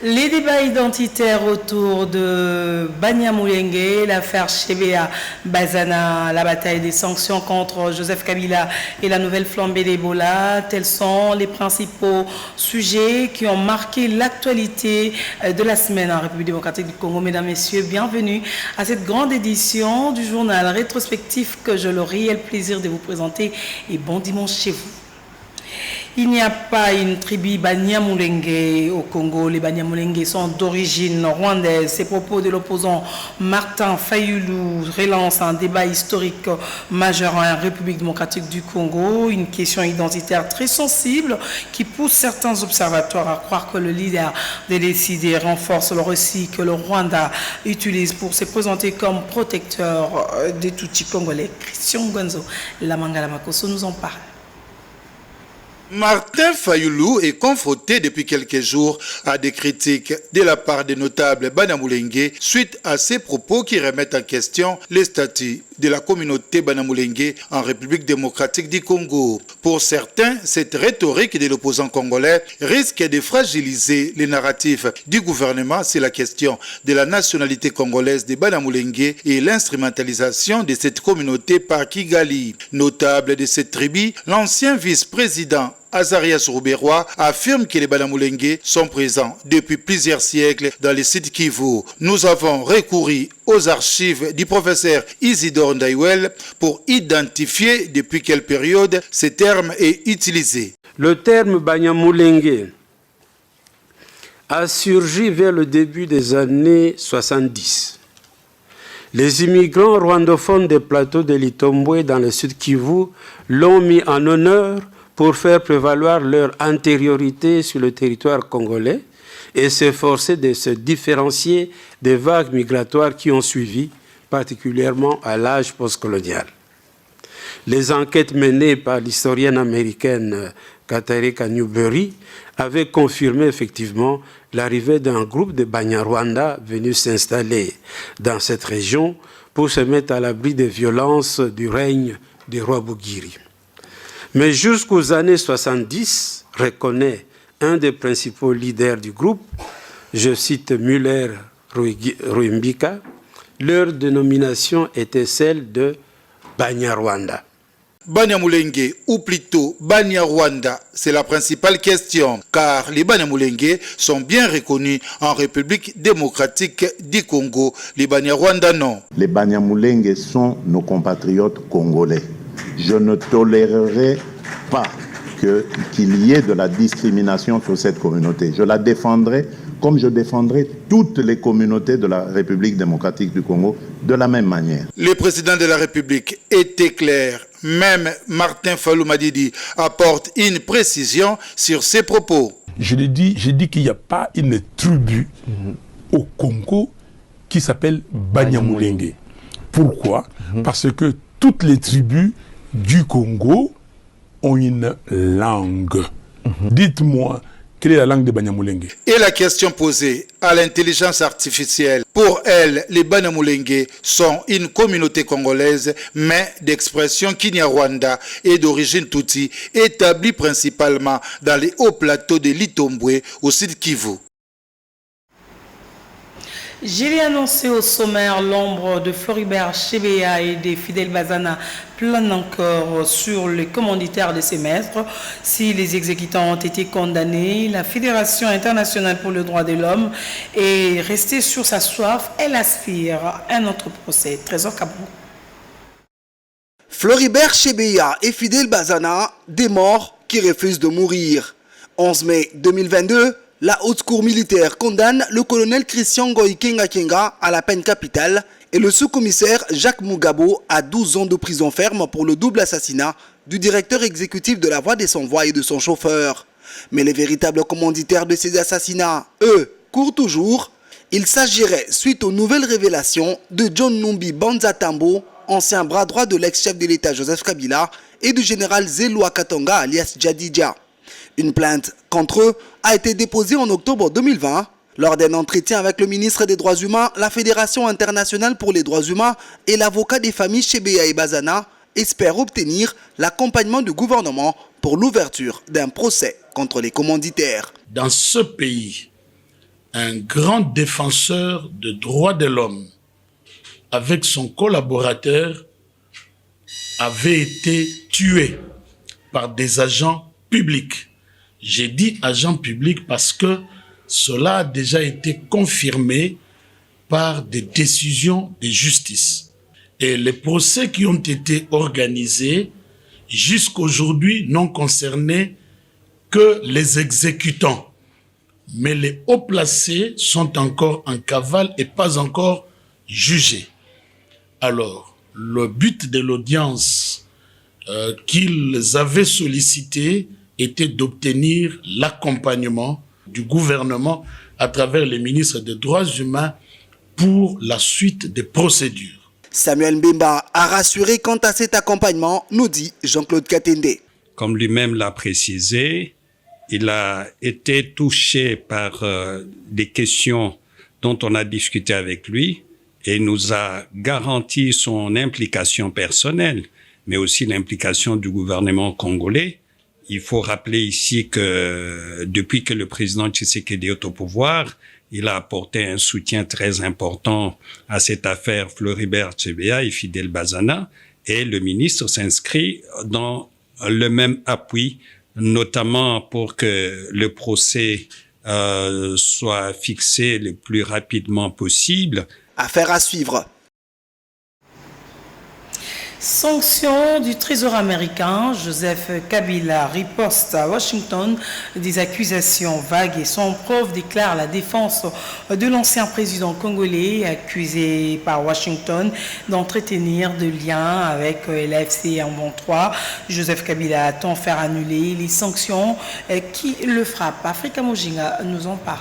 Les débats identitaires autour de Banyamulenge, l'affaire Chebea Bazana, la bataille des sanctions contre Joseph Kabila et la nouvelle flambée d'Ebola, tels sont les principaux sujets qui ont marqué l'actualité de la semaine en République démocratique du Congo. Mesdames, Messieurs, bienvenue à cette grande édition du journal rétrospectif que j'ai le réel plaisir de vous présenter et bon dimanche chez vous. Il n'y a pas une tribu Banyamulenge au Congo. Les Banyamulenge sont d'origine rwandaise. Ces propos de l'opposant Martin Fayulu relancent un débat historique majeur en République démocratique du Congo. Une question identitaire très sensible qui pousse certains observateurs à croire que le leader des décidés renforce le récit que le Rwanda utilise pour se présenter comme protecteur des Tutsis congolais. Christian Gonzo, Lamangala Makoso nous en parle. Martin Fayulu est confronté depuis quelques jours à des critiques de la part des notables Banyamulenge suite à ses propos qui remettent en question les statuts de la communauté Banyamulenge en République démocratique du Congo. Pour certains, cette rhétorique de l'opposant congolais risque de fragiliser les narratifs du gouvernement sur la question de la nationalité congolaise des Banyamulenge et l'instrumentalisation de cette communauté par Kigali. Notable de cette tribu, l'ancien vice-président Azarias Rouberois affirme que les Banyamulenge sont présents depuis plusieurs siècles dans les sites Kivu. Nous avons recouru aux archives du professeur Isidore Ndaiwel pour identifier depuis quelle période ce terme est utilisé. Le terme Banyamulenge a surgi vers le début des années 70. Les immigrants rwandophones des plateaux de l'Itombwe dans le sud Kivu l'ont mis en honneur pour faire prévaloir leur antériorité sur le territoire congolais et s'efforcer de se différencier des vagues migratoires qui ont suivi, particulièrement à l'âge postcolonial. Les enquêtes menées par l'historienne américaine Katarika Newberry avaient confirmé effectivement l'arrivée d'un groupe de Banyarwanda venus s'installer dans cette région pour se mettre à l'abri des violences du règne du roi Bugiri. Mais jusqu'aux années 70, reconnaît un des principaux leaders du groupe, je cite Muller Ruimbika, leur dénomination était celle de Banyarwanda. Banyamulenge ou plutôt Banyarwanda, c'est la principale question, car les Banyamulenge sont bien reconnus en République démocratique du Congo. Les Banyarwanda non. Les Banyamulenge sont nos compatriotes congolais. Je ne tolérerai pas qu'il y ait de la discrimination sur cette communauté. Je la défendrai comme je défendrai toutes les communautés de la République démocratique du Congo de la même manière. Le président de la République était clair. Même Martin Fayulu Madidi apporte une précision sur ses propos. Je dis qu'il n'y a pas une tribu au Congo qui s'appelle Banyamulenge. Pourquoi? Parce que toutes les tribus du Congo ont une langue. Dites-moi, quelle est la langue des Banyamulenge? Et la question posée à l'intelligence artificielle. Pour elle, les Banyamulenge sont une communauté congolaise, mais d'expression Kinyarwanda et d'origine Tutsi, établie principalement dans les hauts plateaux de l'Itombwe au sud Kivu. J'ai annoncé au sommaire l'ombre de Floribert Chebea et des Fidel Bazana plane encore sur les commanditaires de ces maîtres. Si les exécutants ont été condamnés, la Fédération internationale pour le droit de l'homme est restée sur sa soif. Elle aspire à un autre procès. Trésor Kabou. Floribert Chebea et Fidel Bazana, des morts qui refusent de mourir. 11 mai 2022, la haute cour militaire condamne le colonel Christian Ngoïkenga Kenga à la peine capitale et le sous-commissaire Jacques Mugabo à 12 ans de prison ferme pour le double assassinat du directeur exécutif de la Voix des Sans-Voix et de son chauffeur. Mais les véritables commanditaires de ces assassinats, eux, courent toujours Il s'agirait, suite aux nouvelles révélations, de John Numbi Banza-Tambo, ancien bras droit de l'ex-chef de l'État Joseph Kabila, et du général Zelwa Katonga alias Djadidja. Une plainte contre eux a été déposée en octobre 2020. Lors d'un entretien avec le ministre des Droits humains, la Fédération internationale pour les droits humains et l'avocat des familles Chebea et Bazana espèrent obtenir l'accompagnement du gouvernement pour l'ouverture d'un procès contre les commanditaires. Dans ce pays, un grand défenseur de droits de l'homme, avec son collaborateur, avait été tué par des agents publics. J'ai dit agents publics parce que cela a déjà été confirmé par des décisions de justice. Et les procès qui ont été organisés jusqu'aujourd'hui n'ont concerné que les exécutants. Mais les hauts placés sont encore en cavale et pas encore jugés. Alors, le but de l'audience qu'ils avaient sollicité était d'obtenir l'accompagnement du gouvernement à travers les ministres des Droits humains pour la suite des procédures. Samuel Mbemba a rassuré quant à cet accompagnement, nous dit Jean-Claude Katende. Comme lui-même l'a précisé, il a été touché par des questions dont on a discuté avec lui et nous a garanti son implication personnelle, mais aussi l'implication du gouvernement congolais. Il faut rappeler ici que depuis que le président Tshisekedi est au pouvoir, il a apporté un soutien très important à cette affaire Floribert Chebeya et Fidel Bazana, et le ministre s'inscrit dans le même appui, notamment pour que le procès soit fixé le plus rapidement possible. Affaire à suivre. Sanction du Trésor américain, Joseph Kabila riposte à Washington des accusations vagues et sans preuve, déclare la défense de l'ancien président congolais accusé par Washington d'entretenir de liens avec l'AFC M23. Joseph Kabila attend faire annuler les sanctions qui le frappent. Africa Mojinga nous en parle.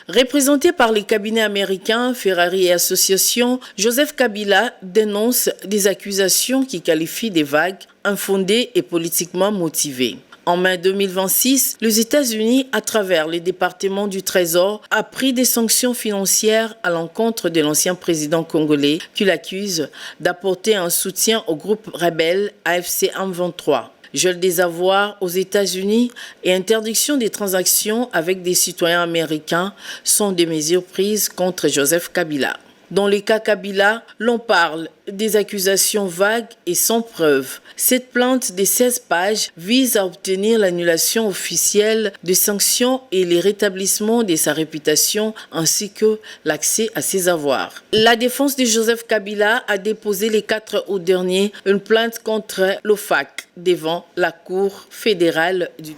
Représenté par les cabinets américains, Ferrari et Associations, Joseph Kabila dénonce des accusations qui qualifient des vagues, infondées et politiquement motivées. En mai 2026, les États-Unis, à travers les départements du Trésor, a pris des sanctions financières à l'encontre de l'ancien président congolais qui l'accuse d'apporter un soutien au groupe rebelle AFC M23. Gel des avoirs aux États-Unis et interdiction des transactions avec des citoyens américains sont des mesures prises contre Joseph Kabila. Dans le cas Kabila, l'on parle des accusations vagues et sans preuve. Cette plainte de 16 pages vise à obtenir l'annulation officielle des sanctions et le rétablissement de sa réputation ainsi que l'accès à ses avoirs. La défense de Joseph Kabila a déposé le 4 août dernier une plainte contre l'OFAC devant la Cour fédérale du...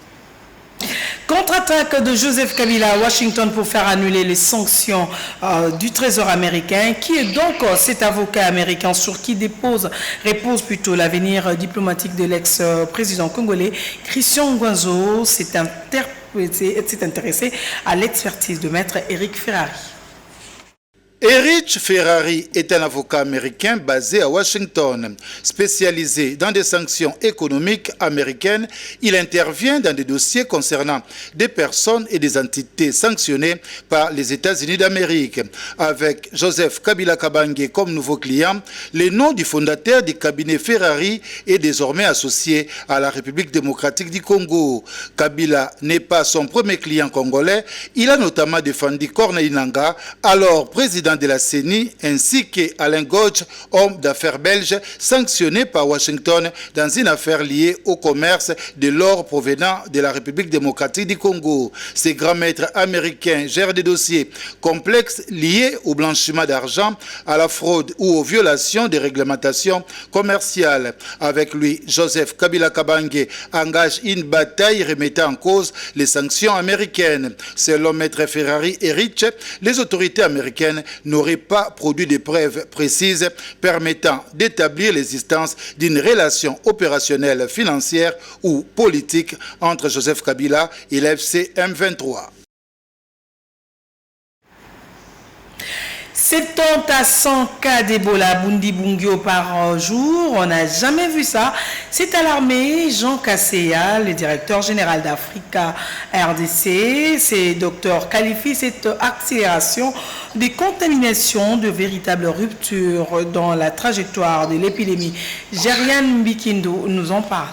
Contre-attaque de Joseph Kabila à Washington pour faire annuler les sanctions du Trésor américain. Qui est donc cet avocat américain sur qui repose plutôt l'avenir diplomatique de l'ex-président congolais? Christian Ngwanzo s'est intéressé à l'expertise de maître Eric Ferrari. Eric Ferrari est un avocat américain basé à Washington. Spécialisé dans des sanctions économiques américaines, il intervient dans des dossiers concernant des personnes et des entités sanctionnées par les États-Unis d'Amérique. Avec Joseph Kabila Kabange comme nouveau client, le nom du fondateur du cabinet Ferrari est désormais associé à la République démocratique du Congo. Kabila n'est pas son premier client congolais. Il a notamment défendu Corneille Nangaa, alors président de la CENI, ainsi qu'Alain Godj, homme d'affaires belge, sanctionné par Washington dans une affaire liée au commerce de l'or provenant de la République démocratique du Congo. Ces grands maîtres américains gèrent des dossiers complexes liés au blanchiment d'argent, à la fraude ou aux violations des réglementations commerciales. Avec lui, Joseph Kabila Kabange engage une bataille remettant en cause les sanctions américaines. Selon maître Ferrari et Rich, les autorités américaines n'aurait pas produit de preuves précises permettant d'établir l'existence d'une relation opérationnelle financière ou politique entre Joseph Kabila et l'AFC M23. 70 à 100 cas d'Ebola Bundibugyo par jour, on n'a jamais vu ça. C'est alarmé Jean Kasseya, le directeur général d'Africa RDC. C'est docteur qualifie cette accélération des contaminations de véritables ruptures dans la trajectoire de l'épidémie. Jerian Bikindo nous en parle.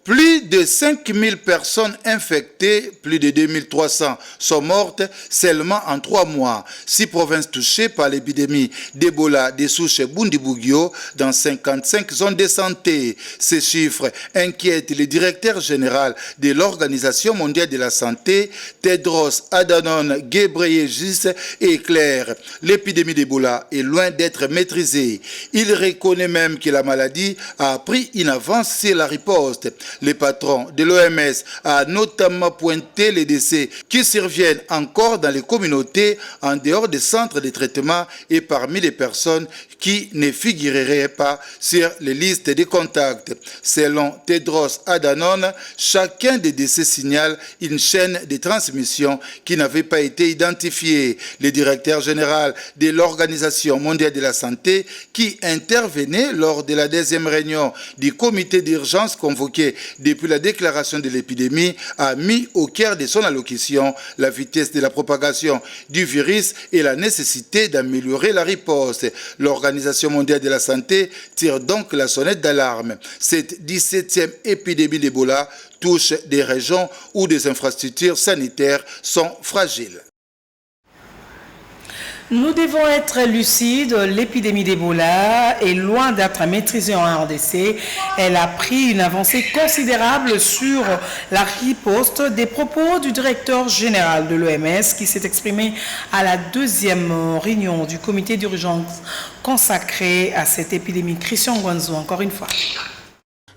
Plus de 5000 personnes infectées, plus de 2300 sont mortes seulement en 3 mois. 6 provinces touchées par l'épidémie d'Ebola des souches Bundibugyo dans 55 zones de santé. Ces chiffres inquiètent le directeur général de l'Organisation mondiale de la santé, Tedros Adhanom Ghebreyesus, est clair. L'épidémie d'Ebola est loin d'être maîtrisée. Il reconnaît même que la maladie a pris une avance sur la riposte. Le patron de l'OMS a notamment pointé les décès qui surviennent encore dans les communautés en dehors des centres de traitement et parmi les personnes qui ne figureraient pas sur les listes de contacts. Selon Tedros Adhanom, chacun des décès signale une chaîne de transmission qui n'avait pas été identifiée. Le directeur général de l'Organisation mondiale de la santé, qui intervenait lors de la 2e réunion du comité d'urgence convoqué depuis la déclaration de l'épidémie, a mis au cœur de son allocution la vitesse de la propagation du virus et la nécessité d'améliorer la riposte. L'Organisation mondiale de la santé tire donc la sonnette d'alarme. Cette 17e épidémie d'Ebola touche des régions où des infrastructures sanitaires sont fragiles. Nous devons être lucides, l'épidémie d'Ebola est loin d'être maîtrisée en RDC. Elle a pris une avancée considérable sur la riposte. Des propos du directeur général de l'OMS qui s'est exprimé à la 2e réunion du comité d'urgence consacré à cette épidémie. Christian Guanzo, encore une fois.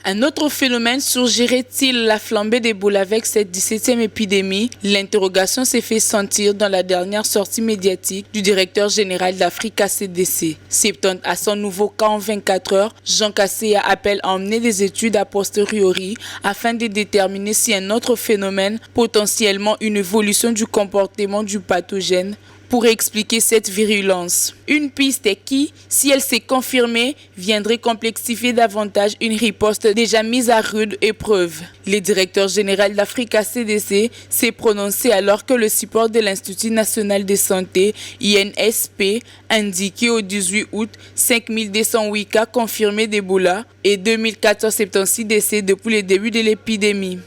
Un autre phénomène surgirait-il la flambée d'Ebola avec cette 17e épidémie? L'interrogation s'est fait sentir dans la dernière sortie médiatique du directeur général d'Africa CDC. 70 à 100 nouveaux cas en 24 heures, Jean Kasseya appelle à emmener des études a posteriori afin de déterminer si un autre phénomène, potentiellement une évolution du comportement du pathogène, pourrait expliquer cette virulence. Une piste qui, si elle s'est confirmée, viendrait complexifier davantage une riposte déjà mise à rude épreuve. Le directeur général d'Africa CDC s'est prononcé alors que le support de l'Institut national de santé, INSP, indiquait au 18 août 5208 cas confirmés d'Ebola et 2476 décès depuis le début de l'épidémie.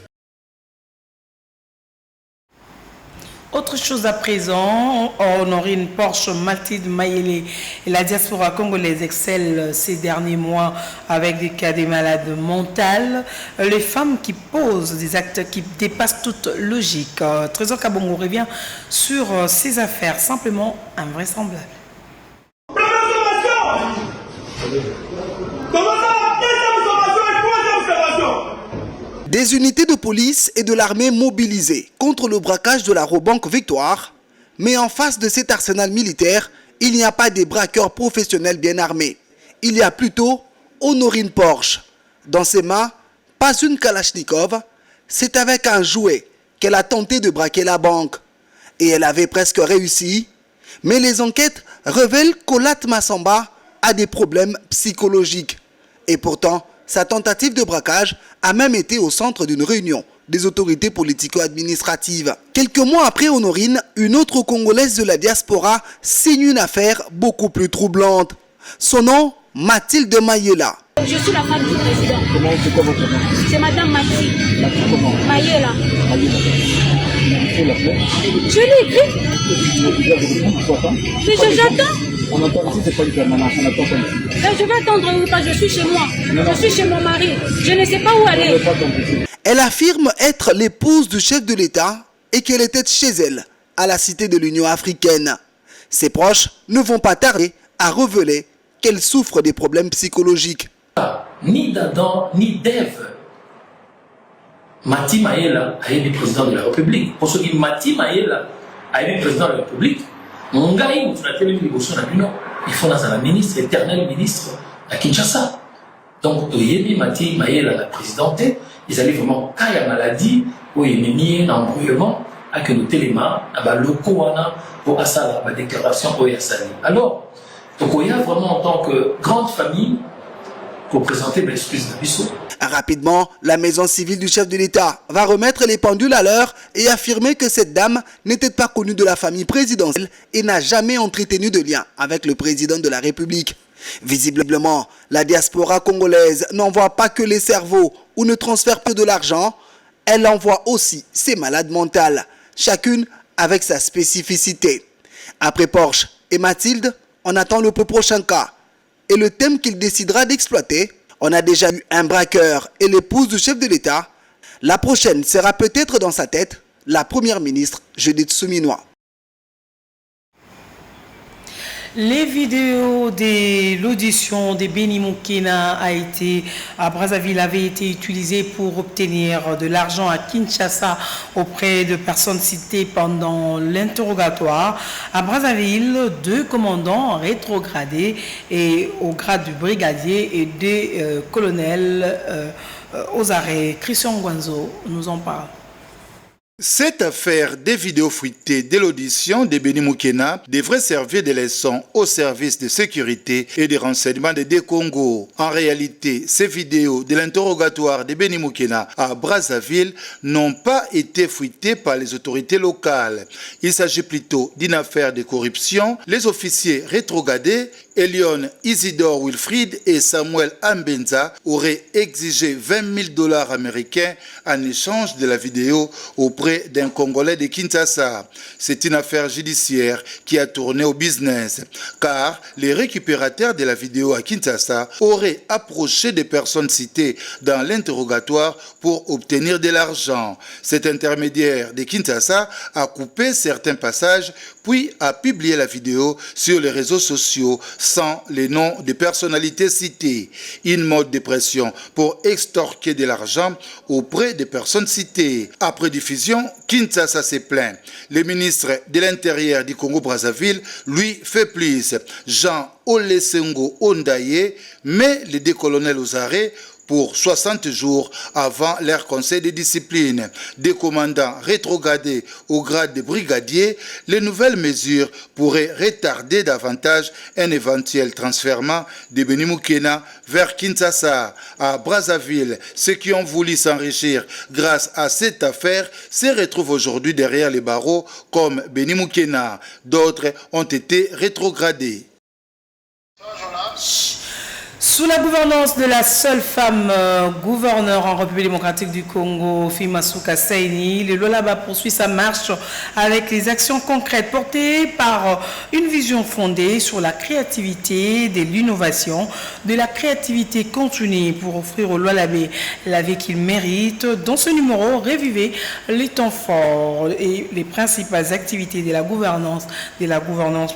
Autre chose à présent, Honorine Porsche, Mathilde Mayele et la diaspora congolaise excellent ces derniers mois avec des cas de malades mentales. Les femmes qui posent des actes qui dépassent toute logique. Trésor Kabongo revient sur ces affaires simplement invraisemblables. Des unités de police et de l'armée mobilisées contre le braquage de la Robanque Victoire. Mais en face de cet arsenal militaire, il n'y a pas des braqueurs professionnels bien armés. Il y a plutôt Honorine Porsche. Dans ses mains, pas une Kalachnikov, c'est avec un jouet qu'elle a tenté de braquer la banque. Et elle avait presque réussi. Mais les enquêtes révèlent qu'Olat Massamba a des problèmes psychologiques. Et pourtant, sa tentative de braquage a même été au centre d'une réunion des autorités politico-administratives. Quelques mois après Honorine, une autre Congolaise de la diaspora signe une affaire beaucoup plus troublante. Son nom, Mathilde Mayela. Je suis la femme du président. Comment c'est quoi votre nom? C'est Madame Mathilde. Comment? Mayela. Il faut l'appeler. Je l'ai écrit. Mais j'attends. On entend ici, c'est pas une permanence, on attend pas ici. Je vais attendre où? Parce que je suis chez moi. Je suis chez mon mari. Je ne sais pas où aller. Elle affirme être l'épouse du chef de l'État et qu'elle était chez elle, à la cité de l'Union africaine. Ses proches ne vont pas tarder à révéler qu'elle souffre des problèmes psychologiques. Ni d'Adam, ni d'Ève. Mati Mayela a été président de la République. Pour ce qui est Mati Mayela a été président de la République, mon gars, il faut la ministre, éternel ministre à Kinshasa. Donc, Yébi Mati Mayela, la présidente, ils allaient vraiment cas à maladie, où il y a un embrouillement que nos télémas, locaux, pour la déclaration OESANI. Alors, donc il y a vraiment en tant que grande famille, pour présenter l'excuse de Bissot. Rapidement, la maison civile du chef de l'État va remettre les pendules à l'heure et affirmer que cette dame n'était pas connue de la famille présidentielle et n'a jamais entretenu de lien avec le président de la République. Visiblement, la diaspora congolaise n'envoie pas que les cerveaux ou ne transfère peu de l'argent, elle envoie aussi ses malades mentales, chacune avec sa spécificité. Après Porsche et Mathilde, on attend le prochain cas. Et le thème qu'il décidera d'exploiter, on a déjà eu un braqueur et l'épouse du chef de l'État. La prochaine sera peut-être dans sa tête, la première ministre Judith Suminwa. Les vidéos de l'audition de Benny Mukena à Brazzaville avaient été utilisées pour obtenir de l'argent à Kinshasa auprès de personnes citées pendant l'interrogatoire. À Brazzaville, 2 commandants rétrogradés et au grade du brigadier et des colonels aux arrêts. Christian Gwanzo nous en parle. Cette affaire des vidéos fruitées de l'audition de Benny Mukena devrait servir de leçon au service de sécurité et de renseignement des Congo. En réalité, ces vidéos de l'interrogatoire de Benny Mukena à Brazzaville n'ont pas été fruitées par les autorités locales. Il s'agit plutôt d'une affaire de corruption. Les officiers rétrogradés, Elion Isidore Wilfried et Samuel Ambenza, auraient exigé $20 000 américains en échange de la vidéo auprès d'un Congolais de Kinshasa. C'est une affaire judiciaire qui a tourné au business, car les récupérateurs de la vidéo à Kinshasa auraient approché des personnes citées dans l'interrogatoire pour obtenir de l'argent. Cet intermédiaire de Kinshasa a coupé certains passages puis a publié la vidéo sur les réseaux sociaux sans les noms des personnalités citées. Une mode de pression pour extorquer de l'argent auprès des personnes citées. Après diffusion, Kinshasa s'est plaint. Le ministre de l'Intérieur du Congo-Brazzaville, lui, fait plus. Jean Olesengo Ondaye met les 2 colonels aux arrêts pour 60 jours avant leur conseil de discipline. Des commandants rétrogradés au grade de brigadier, les nouvelles mesures pourraient retarder davantage un éventuel transfèrement de Benny Mukena vers Kinshasa. À Brazzaville, ceux qui ont voulu s'enrichir grâce à cette affaire se retrouvent aujourd'hui derrière les barreaux comme Benny Mukena. D'autres ont été rétrogradés. Sous la gouvernance de la seule femme gouverneure en République démocratique du Congo, Masuka Saini, le Lualaba poursuit sa marche avec les actions concrètes portées par une vision fondée sur la créativité, de l'innovation, de la créativité continue pour offrir au Lualabé la vie qu'il mérite. Dans ce numéro, revivez les temps forts et les principales activités de la gouvernance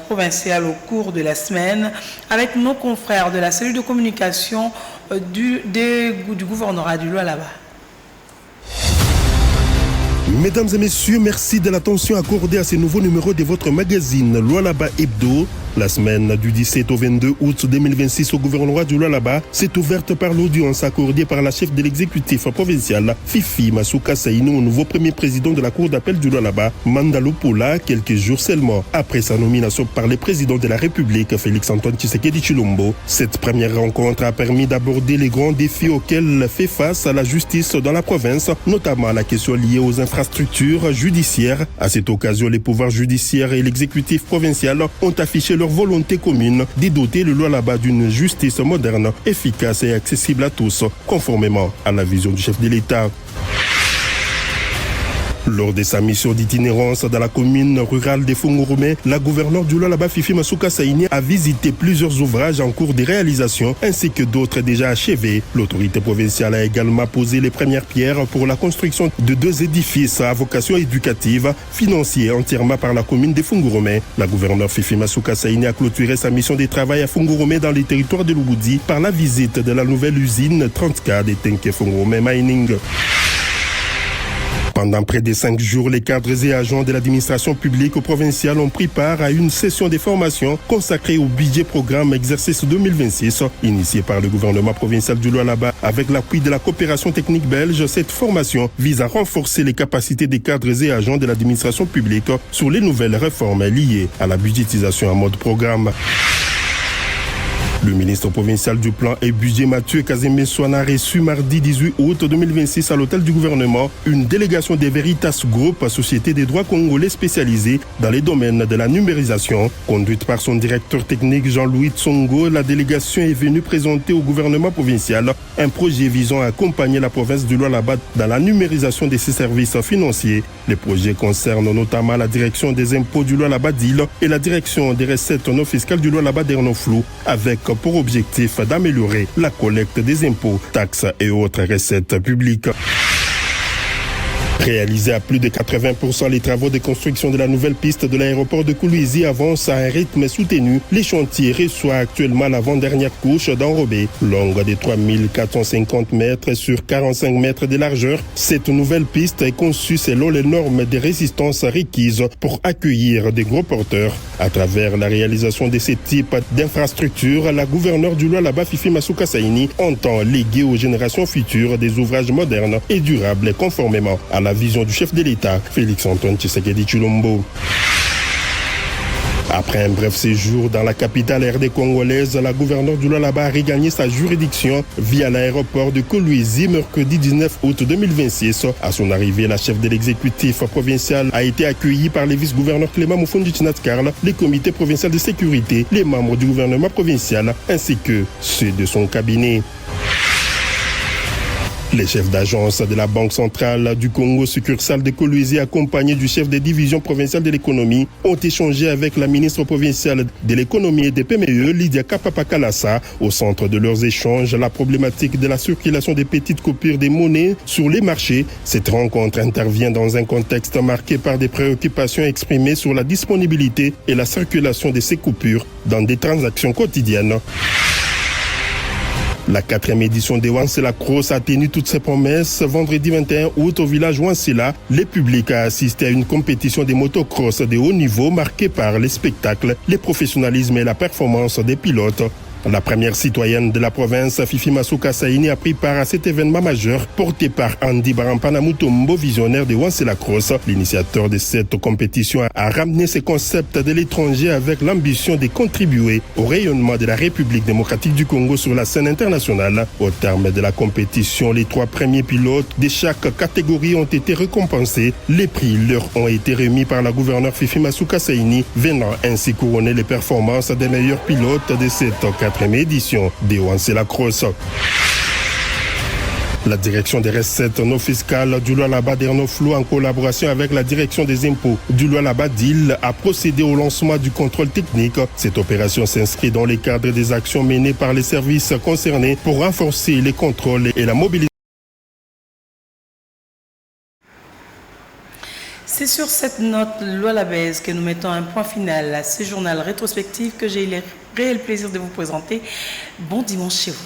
provinciale au cours de la semaine avec nos confrères de la cellule de communication du gouvernorat du Lualaba. Mesdames et messieurs, merci de l'attention accordée à ce nouveau numéro de votre magazine Lualaba Hebdo. La semaine du 17 au 22 août 2026 au gouvernorat du Lualaba s'est ouverte par l'audience accordée par la chef de l'exécutif provincial, Fifi Masuka Saini, au nouveau premier président de la cour d'appel du Lualaba, Mandalo Pola, quelques jours seulement après sa nomination par le président de la République, Félix-Antoine Tshisekedi Tshilombo. Cette première rencontre a permis d'aborder les grands défis auxquels fait face la justice dans la province, notamment la question liée aux infrastructures judiciaires. À cette occasion, les pouvoirs judiciaires et l'exécutif provincial ont affiché leur volonté commune de doter le Lualaba d'une justice moderne, efficace et accessible à tous, conformément à la vision du chef de l'État. Lors de sa mission d'itinérance dans la commune rurale de Fungurumé, la gouverneure du Lualaba Fifi Masuka Saini a visité plusieurs ouvrages en cours de réalisation ainsi que d'autres déjà achevés. L'autorité provinciale a également posé les premières pierres pour la construction de 2 édifices à vocation éducative financés entièrement par la commune de Fungurumé. La gouverneure Fifi Masuka Saini a clôturé sa mission de travail à Fungurumé dans les territoires de Lubudi par la visite de la nouvelle usine 30K de Tenke Fungurumé Mining. Pendant près de 5 jours, les cadres et agents de l'administration publique provinciale ont pris part à une session de formation consacrée au budget programme exercice 2026, initié par le gouvernement provincial du Lualaba avec l'appui de la coopération technique belge. Cette formation vise à renforcer les capacités des cadres et agents de l'administration publique sur les nouvelles réformes liées à la budgétisation en mode programme. Le ministre provincial du Plan et Budget Mathieu Kazembe Soana a reçu mardi 18 août 2026 à l'hôtel du gouvernement une délégation des Veritas Group, société des droits congolais spécialisée dans les domaines de la numérisation. Conduite par son directeur technique Jean-Louis Tsongo, la délégation est venue présenter au gouvernement provincial un projet visant à accompagner la province du Lualaba dans la numérisation de ses services financiers. Les projets concernent notamment la direction des impôts du Lualaba d'Île et la direction des recettes non fiscales du Lualaba d'Ernoflou, avec pour objectif d'améliorer la collecte des impôts, taxes et autres recettes publiques. Réalisés à plus de 80%, les travaux de construction de la nouvelle piste de l'aéroport de Kolwezi avancent à un rythme soutenu. Les chantiers reçoivent actuellement l'avant-dernière couche d'enrobé, longue de 3450 mètres sur 45 mètres de largeur. Cette nouvelle piste est conçue selon les normes de résistance requises pour accueillir des gros porteurs. À travers la réalisation de ce type d'infrastructure, la gouverneure du Lualaba, Fifi Masuka Saini, entend léguer aux générations futures des ouvrages modernes et durables conformément à la vision du chef de l'État, Félix-Antoine Tshisekedi Tshilombo. Après un bref séjour dans la capitale RD congolaise, la gouverneure du Lualaba a regagné sa juridiction via l'aéroport de Kolwezi mercredi 19 août 2026. À son arrivée, la chef de l'exécutif provincial a été accueillie par les vice-gouverneurs Clément Moufondi Tchinatkarl, les comités provinciaux de sécurité, les membres du gouvernement provincial ainsi que ceux de son cabinet. Les chefs d'agence de la Banque centrale du Congo, succursale de Kolwezi, accompagnés du chef des divisions provinciales de l'économie, ont échangé avec la ministre provinciale de l'économie et des PME, Lydia Kapapa-Kalasa. Au centre de leurs échanges, la problématique de la circulation des petites coupures des monnaies sur les marchés. Cette rencontre intervient dans un contexte marqué par des préoccupations exprimées sur la disponibilité et la circulation de ces coupures dans des transactions quotidiennes. La 4e édition de Wansela Cross a tenu toutes ses promesses. Vendredi 21 août au village Wansela, le public a assisté à une compétition de motocross de haut niveau marquée par les spectacles, le professionnalisme et la performance des pilotes. La première citoyenne de la province, Fifi Masuka Saini, a pris part à cet événement majeur porté par Andy Barampana Mutombo, visionnaire de Wansela Cross. L'initiateur de cette compétition a ramené ses concepts de l'étranger avec l'ambition de contribuer au rayonnement de la République démocratique du Congo sur la scène internationale. Au terme de la compétition, les 3 premiers pilotes de chaque catégorie ont été récompensés. Les prix leur ont été remis par la gouverneure Fifi Masuka Saini, venant ainsi couronner les performances des meilleurs pilotes de cette 4e édition de Wansela Cross. La direction des recettes non fiscales du Lualaba d'Ernoflou, en collaboration avec la direction des impôts du Lualaba d'Île, a procédé au lancement du contrôle technique. Cette opération s'inscrit dans le cadre des actions menées par les services concernés pour renforcer les contrôles et la mobilisation. C'est sur cette note lualabaise que nous mettons un point final à ce journal rétrospectif que j'ai eu le réel plaisir de vous présenter. Bon dimanche chez vous.